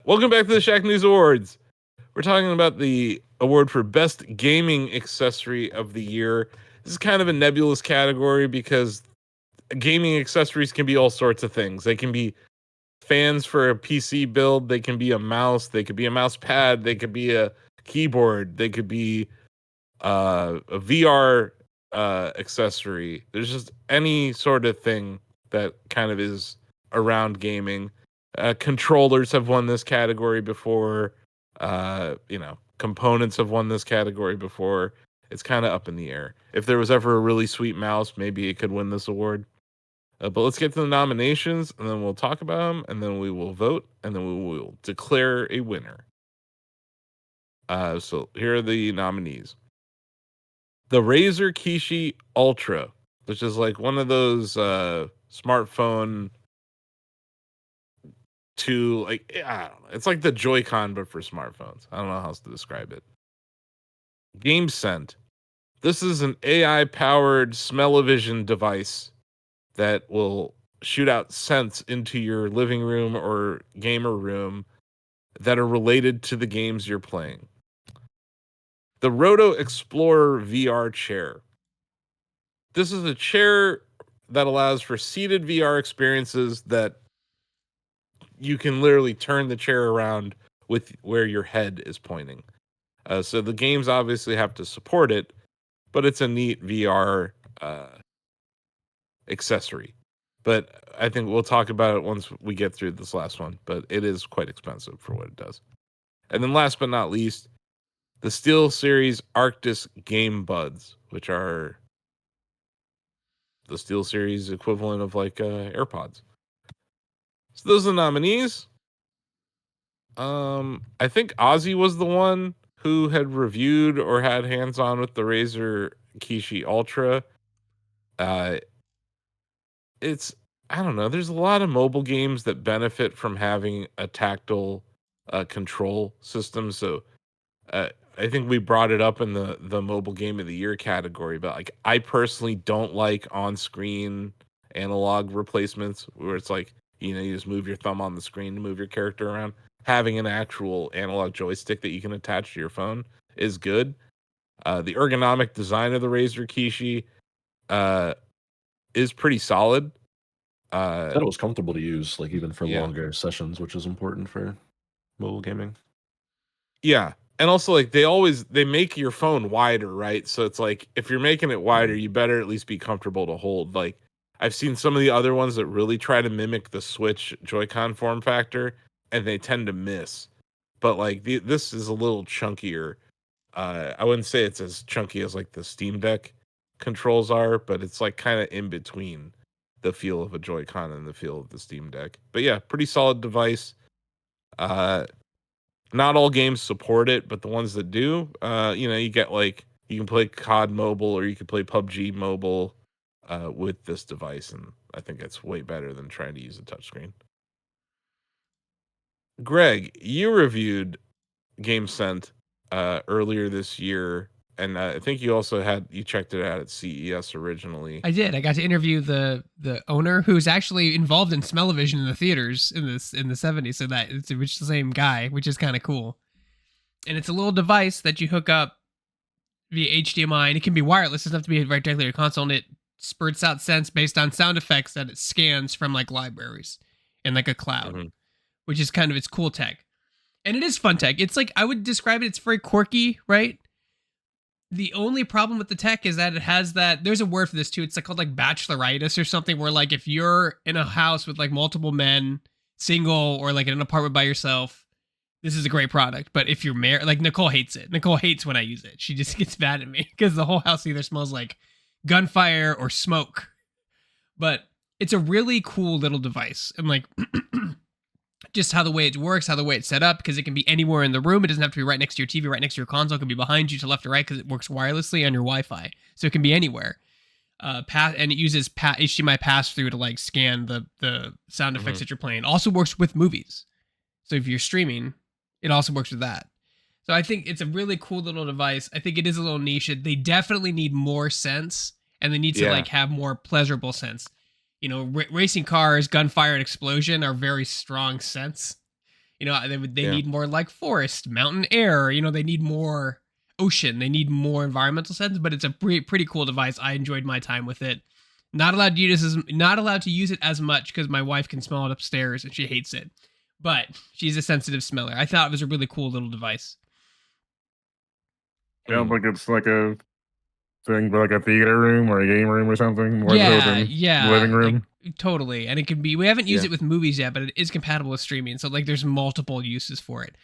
Welcome back to the Shacknews Awards. We're talking about the award for Best Gaming Accessory of the Year. This is kind of a nebulous category because gaming accessories can be all sorts of things. They can be fans for a PC build, they can be a mouse, they could be a mouse pad, they could be a keyboard, they could be a VR accessory. There's just any sort of thing that kind of is around gaming. Controllers have won this category before. Components have won this category before. It's kind of up in the air. If there was ever a really sweet mouse, maybe it could win this award. But let's get to the nominations, and then we'll talk about them, and then we will vote, and then we will declare a winner. So here are the nominees. The Razer Kishi Ultra, which is like one of those smartphone to I don't know. It's like the Joy-Con, but for smartphones. I don't know how else to describe it. GameScent. This is an AI-powered smell-o-vision device that will shoot out scents into your living room or gamer room that are related to the games you're playing. The Roto Explorer VR chair. This is a chair that allows for seated VR experiences that you can literally turn the chair around with where your head is pointing. So the games obviously have to support it, but it's a neat VR accessory. But I think we'll talk about it once we get through this last one, but it is quite expensive for what it does. And then last but not least, the SteelSeries Arctis GameBuds, which are the SteelSeries equivalent of like AirPods. So those are the nominees. I think Ozzy was the one who had reviewed or had hands-on with the Razer Kishi Ultra. It's, I don't know, there's a lot of mobile games that benefit from having a tactile control system. So I think we brought it up in the mobile game of the year category, but like I personally don't like on-screen analog replacements where it's like, you just move your thumb on the screen to move your character around. Having an actual analog joystick that you can attach to your phone is good. The ergonomic design of the Razer Kishi is pretty solid. I thought it was comfortable to use, like even for longer sessions, which is important for mobile gaming. Yeah. And also like they make your phone wider, right? So it's like if you're making it wider, you better at least be comfortable to hold. Like I've seen some of the other ones that really try to mimic the Switch Joy-Con form factor, and they tend to miss. But like this is a little chunkier. I wouldn't say it's as chunky as like the Steam Deck controls are, but it's like kind of in between the feel of a Joy-Con and the feel of the Steam Deck. But yeah, pretty solid device. Not all games support it, but the ones that do, you get like you can play COD Mobile or you can play PUBG Mobile with this device, and I think it's way better than trying to use a touchscreen. Greg, you reviewed GameScent earlier this year, and I think you also you checked it out at CES originally. I did. I got to interview the owner who's actually involved in smell-o-vision in the theaters in the 70s. So that it's the same guy, which is kind of cool. And it's a little device that you hook up via HDMI, and it can be wireless. It doesn't have to be right directly to your console, and it spurts out scents based on sound effects that it scans from like libraries in like a cloud, which is kind of its cool tech. And it is fun tech. It's like, I would describe it, it's very quirky, right? The only problem with the tech is that it has there's a word for this too. It's like called like bacheloritis or something, where like if you're in a house with like multiple men, single, or like in an apartment by yourself, this is a great product. But if you're married, like Nicole hates it. Nicole hates when I use it. She just gets mad at me because the whole house either smells like gunfire or smoke. But it's a really cool little device. And like just how the way it works, how the way it's set up, because it can be anywhere in the room. It doesn't have to be right next to your TV, right next to your console. It can be behind you to left or right because it works wirelessly on your Wi-Fi. So it can be anywhere. And it uses HDMI pass-through to like scan the sound effects that you're playing. Also works with movies. So if you're streaming, it also works with that. So I think it's a really cool little device. I think it is a little niche. They definitely need more sense, and they need to like have more pleasurable sense. Racing cars, gunfire, and explosion are very strong scents. You know, they need more like forest, mountain air. You know, they need more ocean. They need more environmental sense. But it's a pretty cool device. I enjoyed my time with it. Not allowed to use it as much because my wife can smell it upstairs and she hates it. But she's a sensitive smeller. I thought it was a really cool little device. Yeah, like it's like a thing, like a theater room or a game room or something. Yeah, living room. Like, totally. And it can be. We haven't used it with movies yet, but it is compatible with streaming. So like, there's multiple uses for it.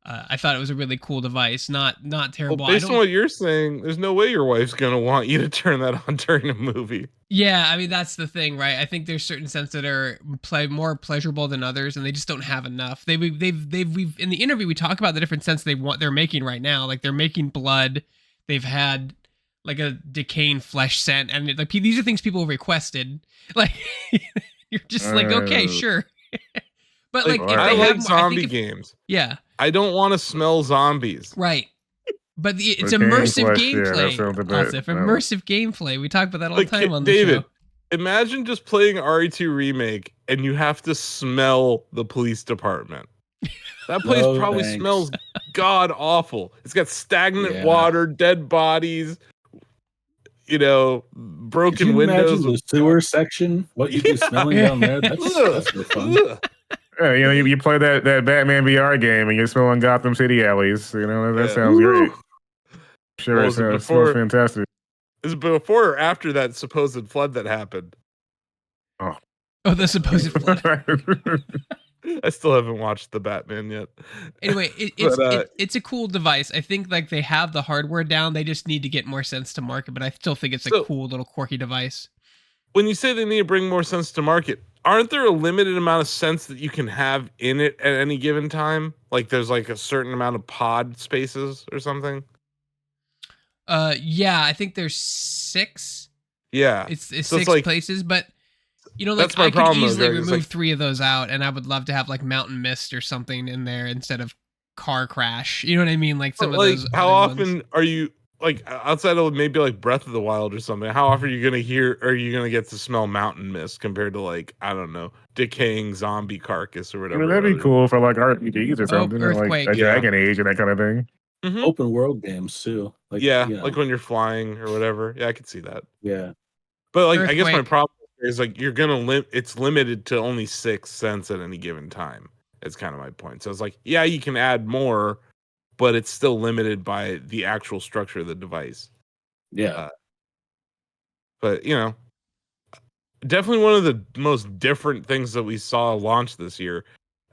I thought it was a really cool device. Not terrible. Well, based on what you're saying, there's no way your wife's gonna want you to turn that on during a movie. Yeah, I mean that's the thing, right? I think there's certain scents that are more pleasurable than others, and they just don't have enough. We've in the interview we talk about the different scents they're making right now. Like they're making blood. They've had like a decaying flesh scent, and like these are things people requested. Like you're just like, okay, sure. But like, I like zombie games. Yeah. I don't want to smell zombies. Right. But it's immersive gameplay. Immersive gameplay. We talk about that all the time on the show. Imagine just playing RE2 Remake and you have to smell the police department. That place probably smells god awful. It's got stagnant water, dead bodies, you know, broken windows. Imagine the sewer section? What you'd be smelling down there? That's no fun. Yeah, you know, you play that Batman VR game and you're smelling Gotham City alleys. You know, that sounds great. Sure, it smells fantastic. Is it before or after that supposed flood that happened? Oh, the supposed flood. I still haven't watched the Batman yet. Anyway, it's a cool device. I think like they have the hardware down. They just need to get more sense to market, but I still think it's a cool little quirky device. When you say they need to bring more sense to market, aren't there a limited amount of sense that you can have in it at any given time? Like there's like a certain amount of pod spaces or something? Yeah, I think there's 6. Yeah. It's 6 like, places, but you know, like I could easily remove 3 of those out, and I would love to have like mountain mist or something in there instead of car crash. You know what I mean? Like some of those. How often are you like outside of maybe like Breath of the Wild or something? How often are you gonna get to smell mountain mist compared to like, I don't know, decaying zombie carcass or whatever? I mean, that'd be cool for like RPGs or something, or like a Dragon Age and that kind of thing. Mm-hmm. Open world games too. Like, like when you're flying or whatever. Yeah, I could see that. Yeah, but like, I guess my problem is like you're gonna it's limited to only 6 cents at any given time. It's kind of my point. So it's like, yeah, you can add more, but it's still limited by the actual structure of the device. Yeah. But you know, definitely one of the most different things that we saw launch this year.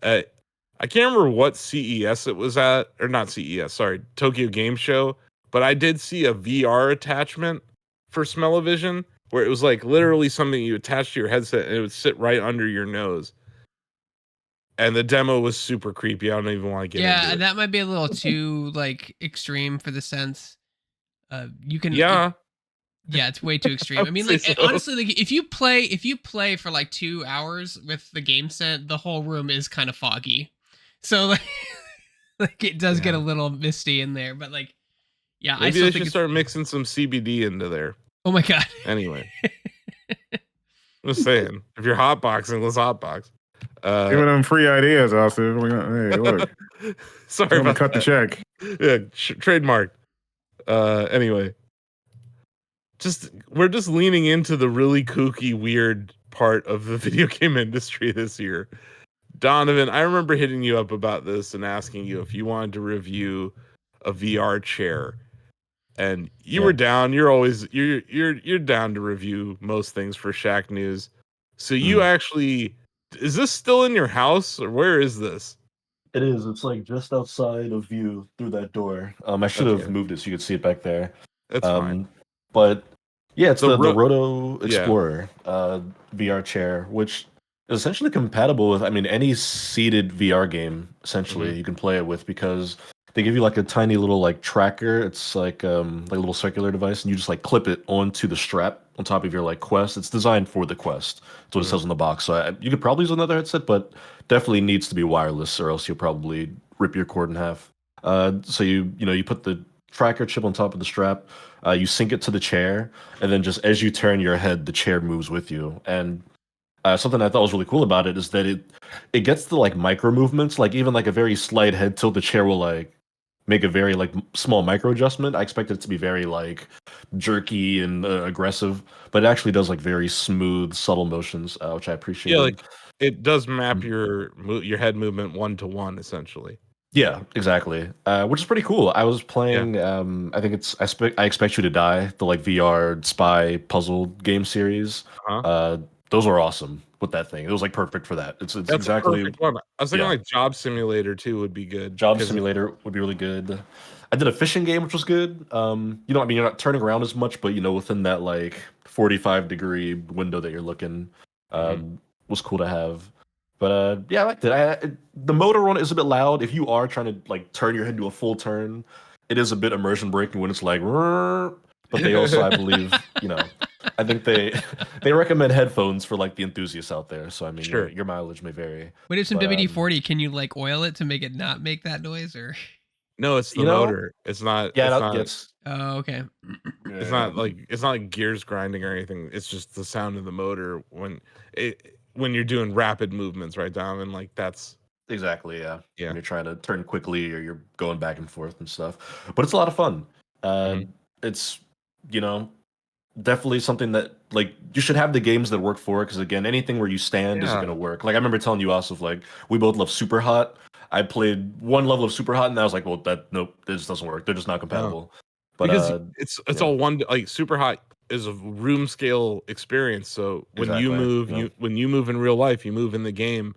I can't remember what CES it was at, or not CES, sorry, Tokyo Game Show, but I did see a VR attachment for Smell-O-Vision where it was like literally something you attach to your headset and it would sit right under your nose. And the demo was super creepy. I don't even want to get into it. Yeah, that might be a little too like extreme for the sense. You can it's way too extreme. I mean, like honestly, like if you play for like 2 hours with the game scent, the whole room is kind of foggy. So like it does get a little misty in there, but like maybe I still think they should start mixing some CBD into there. Oh my god. Anyway. I'm just saying, if you're hotboxing, let's hotbox. Giving them free ideas, Austin. Hey, look. Sorry about cut the check. Yeah, trademark. Anyway. We're just leaning into the really kooky, weird part of the video game industry this year. Donovan, I remember hitting you up about this and asking you if you wanted to review a VR chair. And you were down. You're always you're down to review most things for Shacknews. So you actually, is this still in your house or where is this? It is. It's like just outside of view through that door. I should have moved it so you could see it back there. That's fine. But yeah, it's the Roto Explorer VR chair, which is essentially compatible with, I mean, any seated VR game. Essentially, you can play it with because they give you like a tiny little like tracker. It's like a little circular device, and you just like clip it onto the strap on top of your like Quest. It's designed for the Quest. That's what it says on the box. So you could probably use another headset, but definitely needs to be wireless, or else you'll probably rip your cord in half. So you put the tracker chip on top of the strap. You sync it to the chair, and then just as you turn your head, the chair moves with you. And something I thought was really cool about it is that it gets the like micro movements, like even like a very slight head tilt, the chair will like make a very like small micro adjustment. I expected it to be very like jerky and aggressive, but it actually does like very smooth, subtle motions, which I appreciated. Yeah, like it does map your head movement 1-to-1 essentially. Yeah, exactly. Which is pretty cool. I was playing. I think it's I Expect You to Die, the like VR spy puzzle game series. Those were awesome with that thing. It was like perfect for that. It's That's exactly a perfect one. I was thinking like Job Simulator too would be good. Job Simulator would be really good. I did a fishing game, which was good. I mean, you're not turning around as much, but within that like 45-degree window that you're looking, was cool to have. But yeah, I liked it. The motor on it is a bit loud. If you are trying to like turn your head to a full turn, it is a bit immersion breaking when it's like. But they also, I believe, I think they recommend headphones for like the enthusiasts out there. So I mean, sure, your mileage may vary. But it's in WD-40. Can you like oil it to make it not make that noise, or? No, it's the motor. It's not. Yeah, Oh, okay. It's not like gears grinding or anything. It's just the sound of the motor when you're doing rapid movements, right, Donovan? Like that's exactly when you're trying to turn quickly or you're going back and forth and stuff. But it's a lot of fun. It's definitely something that like you should have the games that work for it, because again, anything where you stand isn't going to work. Like I remember telling you also, like we both love Super Hot. I played one level of Super Hot and I was like, well, this doesn't work. They're just not compatible. No. But because it's all one, like Super Hot is a room scale experience. So when you move, when you move in real life, you move in the game,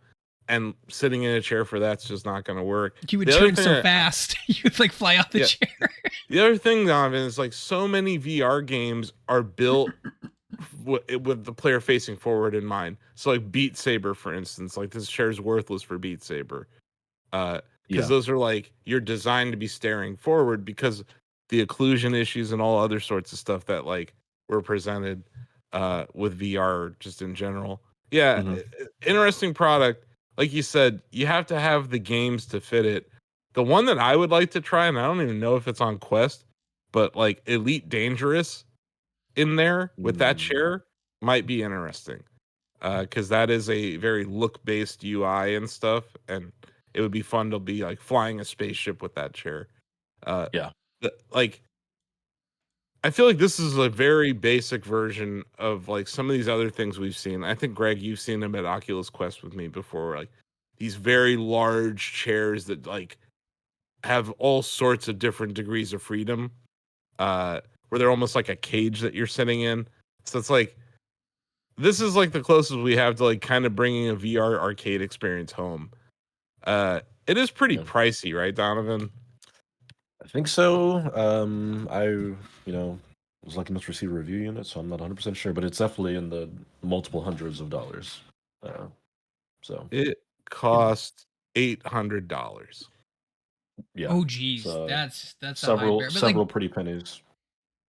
and sitting in a chair for that's just not going to work. You would turn so fast, you would like fly off the chair. The other thing, Donovan, is like so many VR games are built with the player facing forward in mind. So like Beat Saber, for instance, like this chair is worthless for Beat Saber. Because those are like you're designed to be staring forward because the occlusion issues and all other sorts of stuff that like were presented with VR just in general. Interesting product. Like you said, you have to have the games to fit it. The one that I would like to try, and I don't even know if it's on Quest, but like Elite Dangerous in there with that chair might be interesting. Because that is a very look-based UI and stuff, and it would be fun to be like flying a spaceship with that chair. Like I feel like this is a very basic version of like some of these other things we've seen. I think Greg, you've seen them at Oculus Quest with me before, like these very large chairs that like have all sorts of different degrees of freedom, where they're almost like a cage that you're sitting in. So it's like this is like the closest we have to like kind of bringing a VR arcade experience home. It is pretty pricey, right, Donovan? I think so. I was lucky enough to receive a review unit, so I'm not 100% sure, but it's definitely in the multiple hundreds of dollars. So it cost $800. Yeah. Oh geez, that's several pretty pennies.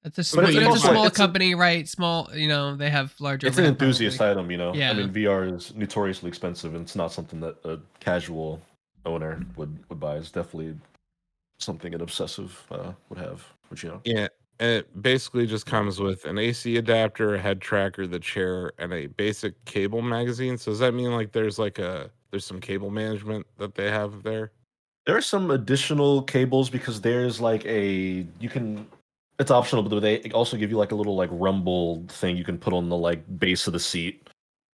It's a small company, right? Small, they have larger. It's an enthusiast item, Yeah. I mean, VR is notoriously expensive, and it's not something that a casual owner would buy. It's definitely something an obsessive would have, which Yeah, and it basically just comes with an AC adapter, a head tracker, the chair, and a basic cable magazine. So does that mean like there's some cable management that they have there? There are some additional cables because there's like it's optional, but they also give you like a little like rumble thing you can put on the like base of the seat,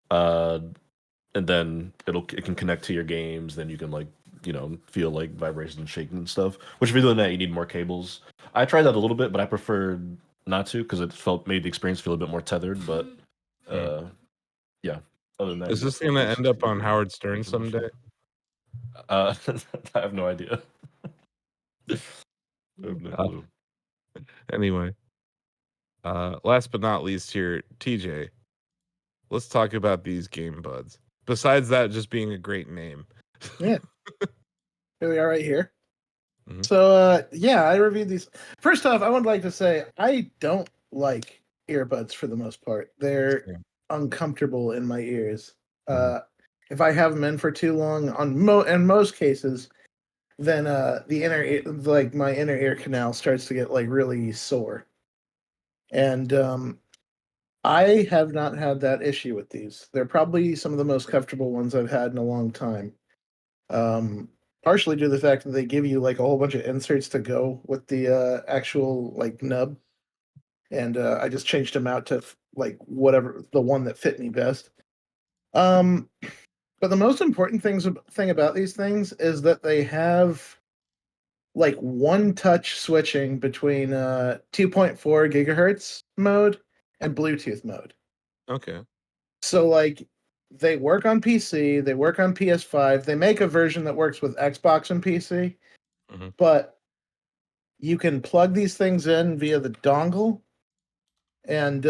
and then it can connect to your games. Then you can like feel like vibrations and shaking and stuff. Which if you're doing that, you need more cables. I tried that a little bit, but I preferred not to because it made the experience feel a bit more tethered. But yeah. Other than that, is this going to end up on Howard Stern someday? I have no idea. I have no clue. Anyway, last but not least here, TJ, let's talk about these GameBuds. Besides that just being a great name. Yeah. Here we are right here. So, I reviewed these. First off, I would like to say I don't like earbuds for the most part. They're uncomfortable in my ears. If I have them in for too long, in most cases, then the inner ear, like my inner ear canal starts to get like really sore. And I have not had that issue with these. They're probably some of the most comfortable ones I've had in a long time. Partially due to the fact that they give you like a whole bunch of inserts to go with the actual like nub, and I just changed them out to like whatever the one that fit me best. But the most important thing about these things is that they have like one touch switching between 2.4 gigahertz mode and Bluetooth mode. Okay. So like they work on PC, they work on PS5, they make a version that works with Xbox and PC, but you can plug these things in via the dongle, and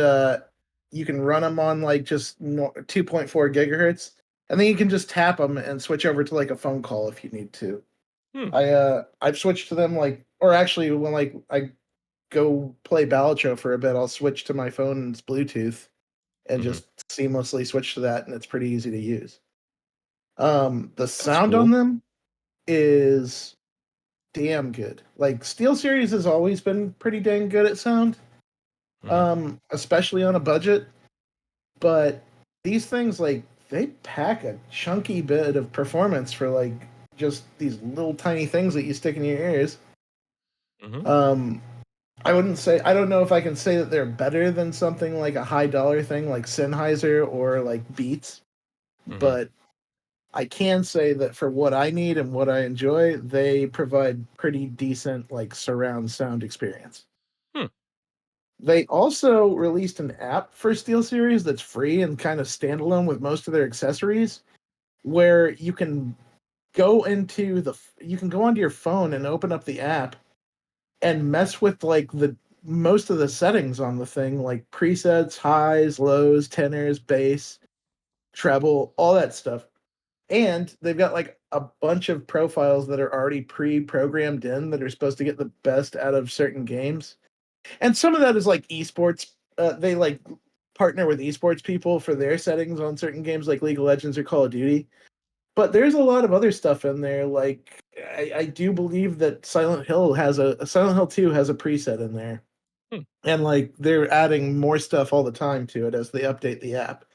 you can run them on like just 2.4 gigahertz, and then you can just tap them and switch over to like a phone call if you need to. I've switched to them like, or actually when like I go play Balatro for a bit, I'll switch to my phone's Bluetooth and just seamlessly switch to that, and it's pretty easy to use. The sound on them is damn good. Like SteelSeries has always been pretty dang good at sound, especially on a budget. But these things, like, they pack a chunky bit of performance for like just these little tiny things that you stick in your ears. I wouldn't say, I don't know if I can say that they're better than something like a high dollar thing like Sennheiser or like Beats, but I can say that for what I need and what I enjoy, they provide pretty decent like surround sound experience. They also released an app for SteelSeries that's free and kind of standalone with most of their accessories, where you can go onto your phone and open up the app and mess with like the most of the settings on the thing, like presets, highs, lows, tenors, bass, treble, all that stuff. And they've got like a bunch of profiles that are already pre-programmed in that are supposed to get the best out of certain games. And some of that is like esports. They like partner with esports people for their settings on certain games like League of Legends or Call of Duty. But there's a lot of other stuff in there. Like I do believe that Silent Hill 2 has a preset in there. And like they're adding more stuff all the time to it as they update the app.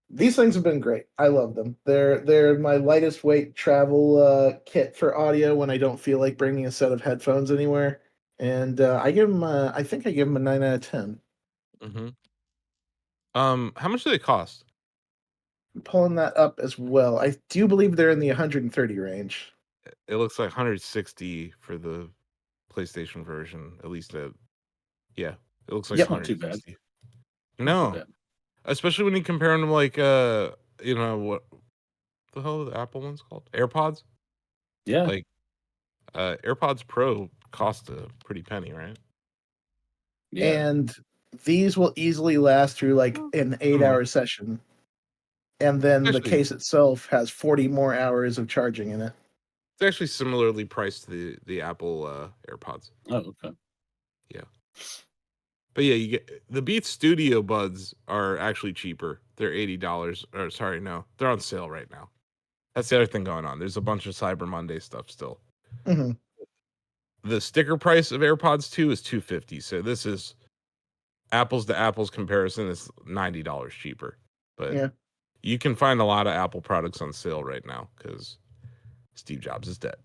These things have been great. I love them. They're my lightest weight travel kit for audio when I don't feel like bringing a set of headphones anywhere. And I give them I think I give them a 9 out of 10. How much do they cost? I'm pulling that up as well. I do believe they're in the 130 range. It looks like 160 for the PlayStation version, at least. Yeah, it looks like 160. No, especially when you compare them to like what the hell are the Apple ones called? AirPods. Yeah, like AirPods Pro cost a pretty penny, right? Yeah. And these will easily last through like an 8-hour session. And then the case itself has 40 more hours of charging in it. It's actually similarly priced to the Apple AirPods. Oh, okay. Yeah. But yeah, you get the Beats Studio Buds are actually cheaper. They're $80. Or sorry, no, they're on sale right now. That's the other thing going on. There's a bunch of Cyber Monday stuff still. The sticker price of AirPods 2 is $250. So this is apples to apples comparison. Is $90 cheaper. But yeah, you can find a lot of Apple products on sale right now because Steve Jobs is dead.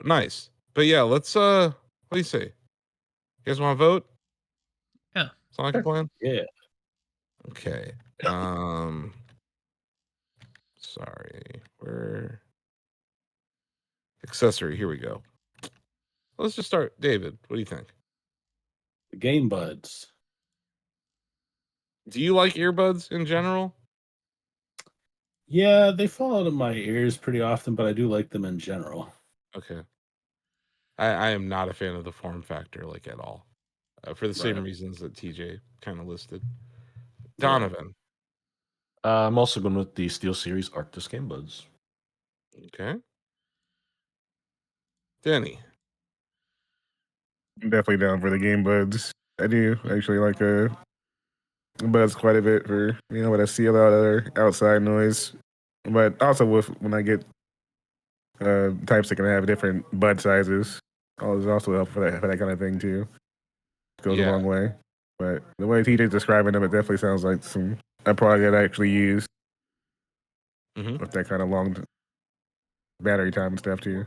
Nice. But yeah, let's what do you say? You guys want to vote? Yeah. Sound like a plan? Yeah. Okay. Sorry. Where? Accessory. Here we go. Let's just start. David, what do you think? The GameBuds. Do you like earbuds in general? Yeah, they fall out of my ears pretty often, but I do like them in general. Okay. I am not a fan of the form factor, like, at all. For the same reasons that TJ kind of listed. Donovan. I'm also going with the SteelSeries Arctis GameBuds. Okay. Danny. I'm definitely down for the GameBuds. I do actually like buds quite a bit for, when I see a lot of other outside noise. But also when I get types that can have different bud sizes, is also helpful for that kind of thing too. Goes a long way. But the way TJ's describing them, it definitely sounds like a product that I actually use with that kind of long battery time and stuff too.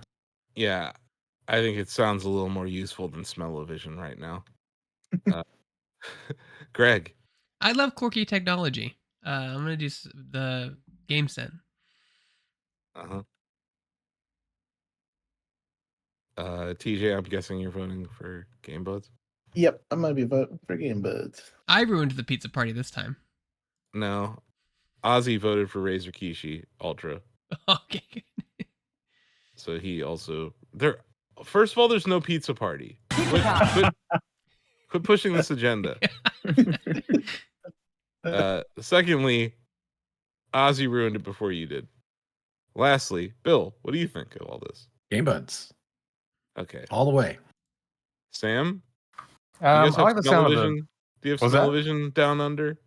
Yeah, I think it sounds a little more useful than smell-o-vision right now. Greg. I love quirky technology. I'm going to do the GameSense. TJ, I'm guessing you're voting for GameBuds? Yep, I might be voting for GameBuds. I ruined the pizza party this time. No. Ozzy voted for Razer Kishi Ultra. Okay. So he also... First of all, there's no pizza party. Quit pushing this agenda. Secondly, Ozzy ruined it before you did. Lastly, Bill, what do you think of all this? GameBuds. Okay. All the way. Sam? I like the sound of do you have smell-o-vision down under?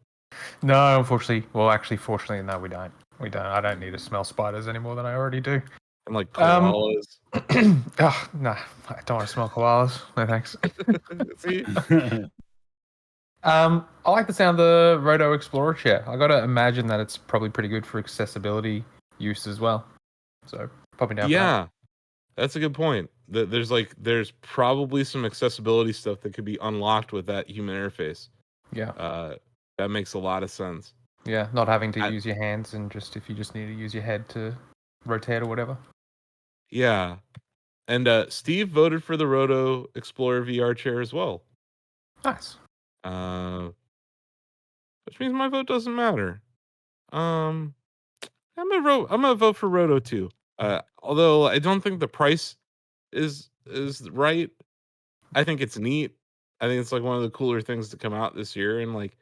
No, unfortunately. Well, actually, fortunately, no, we don't. We don't. I don't need to smell spiders anymore than I already do. And like koalas? No, I don't want to smell koalas. No, thanks. See? I like the sound of the Roto Explorer chair. I got to imagine that it's probably pretty good for accessibility use as well. So, popping down. Yeah, that's a good point. There's probably some accessibility stuff that could be unlocked with that human interface. Yeah. That makes a lot of sense. Yeah, not having to use your hands and if you just need to use your head to rotate or whatever. Yeah. And Steve voted for the Roto Explorer VR chair as well. Nice. Which means my vote doesn't matter. I'm gonna vote for Roto too. Although I don't think the price is right. I think it's neat. I think it's like one of the cooler things to come out this year. And like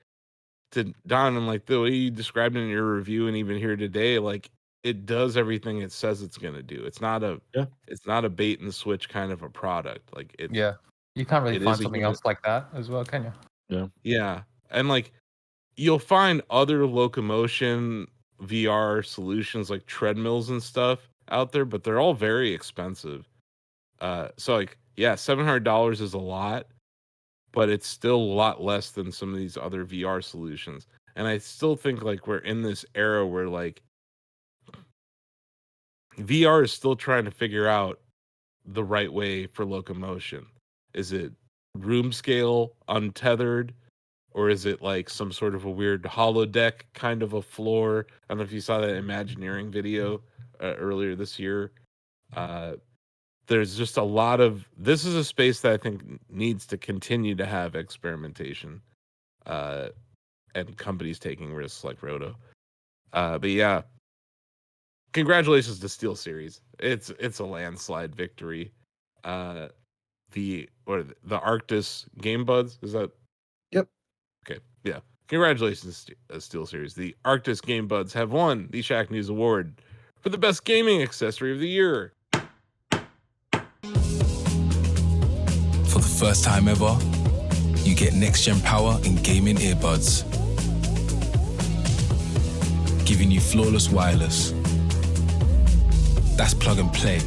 to Don, and like the way you described it in your review and even here today, like it does everything it says it's gonna do. It's not a bait and switch kind of a product. Like you can't really find something else like that as well, can you? Yeah. And like you'll find other locomotion VR solutions like treadmills and stuff out there, but they're all very expensive. So like, yeah, $700 is a lot, but it's still a lot less than some of these other VR solutions. And I still think like we're in this era where like VR is still trying to figure out the right way for locomotion. Is it room scale, untethered? Or is it like some sort of a weird holodeck kind of a floor? I don't know if you saw that Imagineering video earlier this year. There's just a lot of... This is a space that I think needs to continue to have experimentation and companies taking risks like Roto. But yeah, congratulations to SteelSeries. It's a landslide victory. The Arctis GameBuds, is that... Yep. Okay, yeah. Congratulations, SteelSeries. The Arctis GameBuds have won the Shacknews Award for the best gaming accessory of the year. For the first time ever, you get next-gen power in gaming earbuds, giving you flawless wireless. That's plug and play.